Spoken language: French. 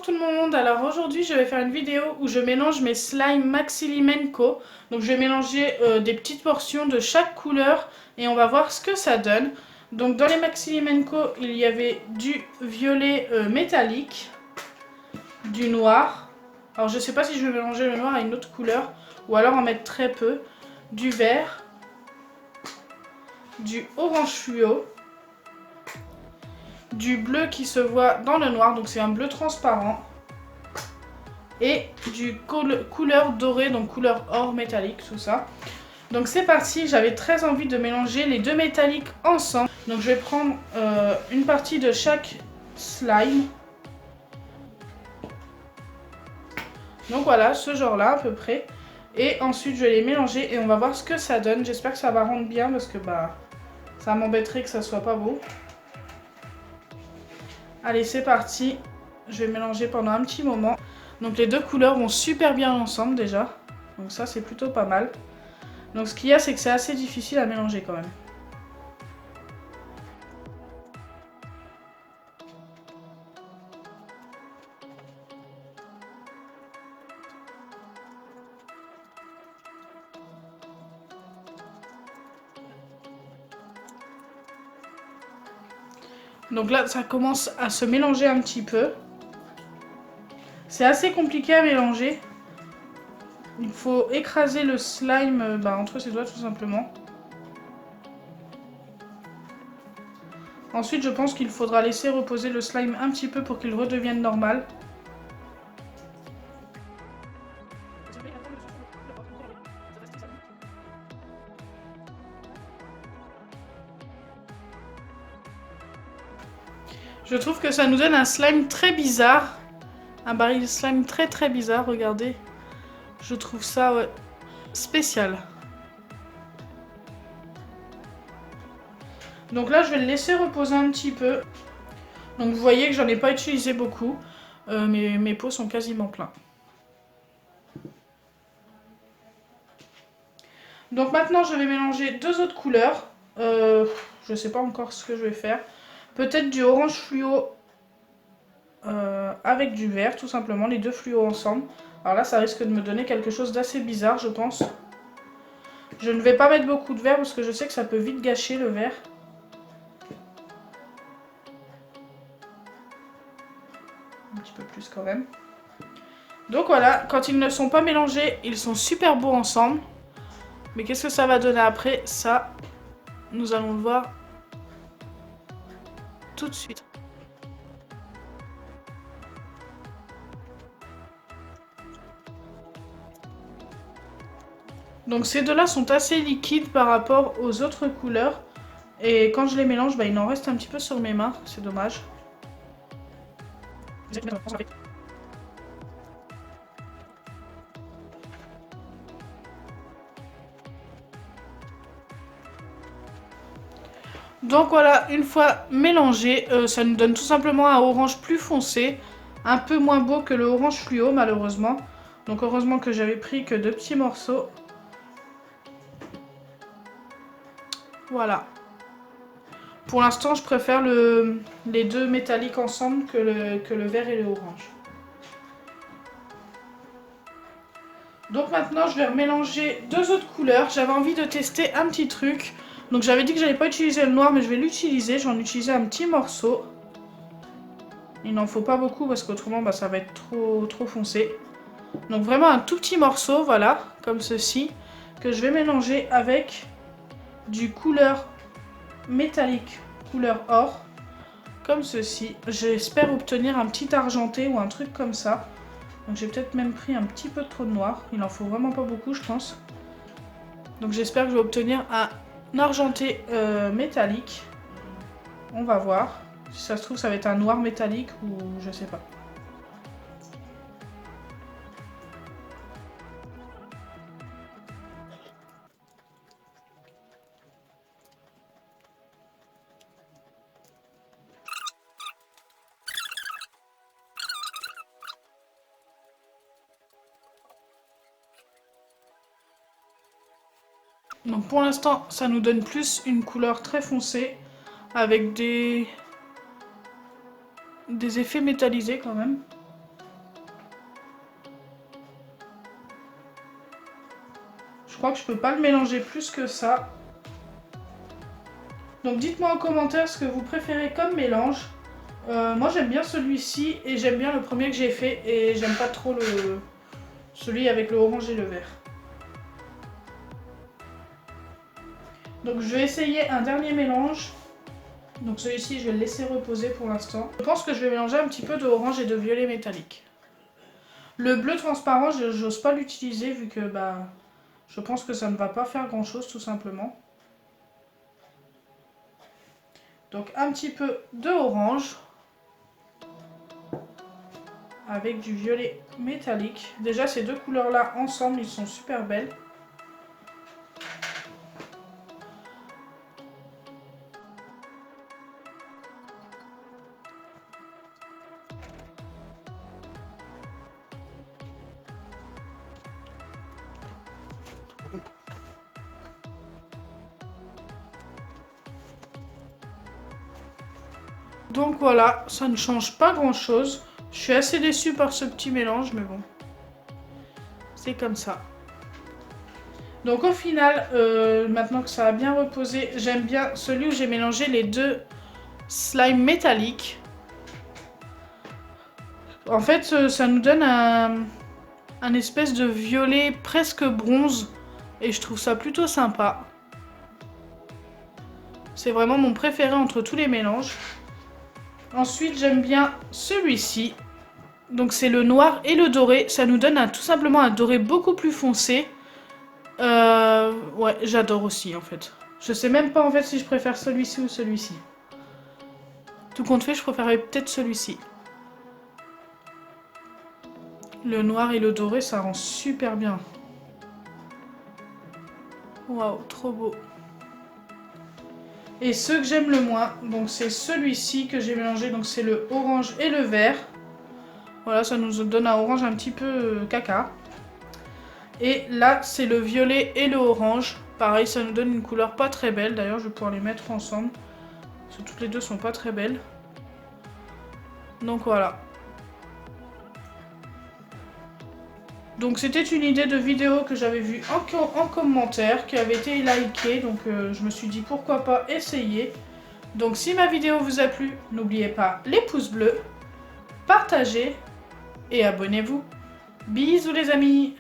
Bonjour tout le monde, alors aujourd'hui je vais faire une vidéo où je mélange mes slimes Maxilimenco. Donc je vais mélanger des petites portions de chaque couleur et on va voir ce que ça donne. Donc dans les Maxilimenco il y avait du violet métallique, du noir. Alors je sais pas si je vais mélanger le noir à une autre couleur ou alors en mettre très peu. Du vert, du orange fluo, du bleu qui se voit dans le noir, donc c'est un bleu transparent. Et du couleur dorée, donc couleur or métallique, tout ça. Donc c'est parti, j'avais très envie de mélanger les deux métalliques ensemble. Donc je vais prendre une partie de chaque slime. Donc voilà, ce genre là à peu près. Et ensuite je vais les mélanger et on va voir ce que ça donne. J'espère que ça va rendre bien parce que ça m'embêterait que ça soit pas beau. Allez, c'est parti. Je vais mélanger pendant un petit moment. Donc les deux couleurs vont super bien ensemble déjà. Donc ça c'est plutôt pas mal. Donc ce qu'il y a c'est que c'est assez difficile à mélanger quand même. Donc là ça commence à se mélanger un petit peu. C'est assez compliqué à mélanger. Il faut écraser le slime entre ses doigts tout simplement. Ensuite je pense qu'il faudra laisser reposer le slime un petit peu pour qu'il redevienne normal. Je trouve que ça nous donne un slime très bizarre. Un baril de slime très bizarre, regardez. Je trouve ça spécial. Donc là, je vais le laisser reposer un petit peu. Donc vous voyez que j'en ai pas utilisé beaucoup. Mes pots sont quasiment pleins. Donc maintenant, je vais mélanger deux autres couleurs. Je sais pas encore ce que je vais faire. Peut-être du orange fluo avec du vert, tout simplement. Les deux fluos ensemble. Alors là, ça risque de me donner quelque chose d'assez bizarre, je pense. Je ne vais pas mettre beaucoup de vert parce que je sais que ça peut vite gâcher le vert. Un petit peu plus quand même. Donc voilà, quand ils ne sont pas mélangés, ils sont super beaux ensemble. Mais qu'est-ce que ça va donner après? Ça, nous allons le voir tout de suite. Donc ces deux-là sont assez liquides par rapport aux autres couleurs. Et quand je les mélange, il en reste un petit peu sur mes mains. C'est dommage. Donc voilà, une fois mélangé, ça nous donne tout simplement un orange plus foncé. Un peu moins beau que le orange fluo malheureusement. Donc heureusement que j'avais pris que deux petits morceaux. Voilà. Pour l'instant, je préfère les deux métalliques ensemble que le vert et le orange. Donc maintenant, je vais remélanger deux autres couleurs. J'avais envie de tester un petit truc. Donc j'avais dit que j'allais pas utiliser le noir, mais je vais l'utiliser. Je vais en utiliser un petit morceau. Il n'en faut pas beaucoup parce qu'autrement, ça va être trop foncé. Donc vraiment un tout petit morceau, voilà, comme ceci, que je vais mélanger avec du couleur métallique, couleur or, comme ceci. J'espère obtenir un petit argenté ou un truc comme ça. Donc j'ai peut-être même pris un petit peu trop de noir. Il en faut vraiment pas beaucoup, je pense. Donc j'espère que je vais obtenir un argenté métallique. On va voir. Si ça se trouve, ça va être un noir métallique ou je sais pas. Donc pour l'instant, ça nous donne plus une couleur très foncée avec des effets métallisés quand même. crois que je peux pas le mélanger plus que ça. Donc dites-moi en commentaire ce que vous préférez comme mélange. Moi j'aime bien celui-ci et j'aime bien le premier que j'ai fait et j'aime pas trop celui avec le orange et le vert. Donc je vais essayer un dernier mélange. Donc celui-ci je vais le laisser reposer pour l'instant. Je pense que je vais mélanger un petit peu de orange et de violet métallique. Le bleu transparent, j'ose pas l'utiliser vu que je pense que ça ne va pas faire grand chose tout simplement. Donc un petit peu de orange avec du violet métallique. Déjà ces deux couleurs là ensemble ils sont super belles. Donc voilà, ça ne change pas grand chose. Je suis assez déçue par ce petit mélange, mais bon. C'est comme ça. Donc au final, maintenant que ça a bien reposé, j'aime bien celui où j'ai mélangé les deux slimes métalliques. En fait, ça nous donne un espèce de violet presque bronze. Et je trouve ça plutôt sympa. C'est vraiment mon préféré entre tous les mélanges. Ensuite, j'aime bien celui-ci. Donc c'est le noir et le doré. Ça nous donne tout simplement un doré beaucoup plus foncé. Ouais, j'adore aussi en fait. Je sais même pas en fait si je préfère celui-ci ou celui-ci. Tout compte fait, je préférerais peut-être celui-ci. Le noir et le doré, ça rend super bien. Waouh, trop beau. Et ceux que j'aime le moins, donc c'est celui-ci que j'ai mélangé, donc c'est le orange et le vert. Voilà, ça nous donne un orange un petit peu caca. Et là, c'est le violet et le orange. Pareil, ça nous donne une couleur pas très belle. D'ailleurs, je vais pouvoir les mettre ensemble. Parce que toutes les deux sont pas très belles. Donc voilà. Donc c'était une idée de vidéo que j'avais vue en commentaire, qui avait été likée, donc je me suis dit pourquoi pas essayer. Donc si ma vidéo vous a plu, n'oubliez pas les pouces bleus, partagez et abonnez-vous. Bisous les amis!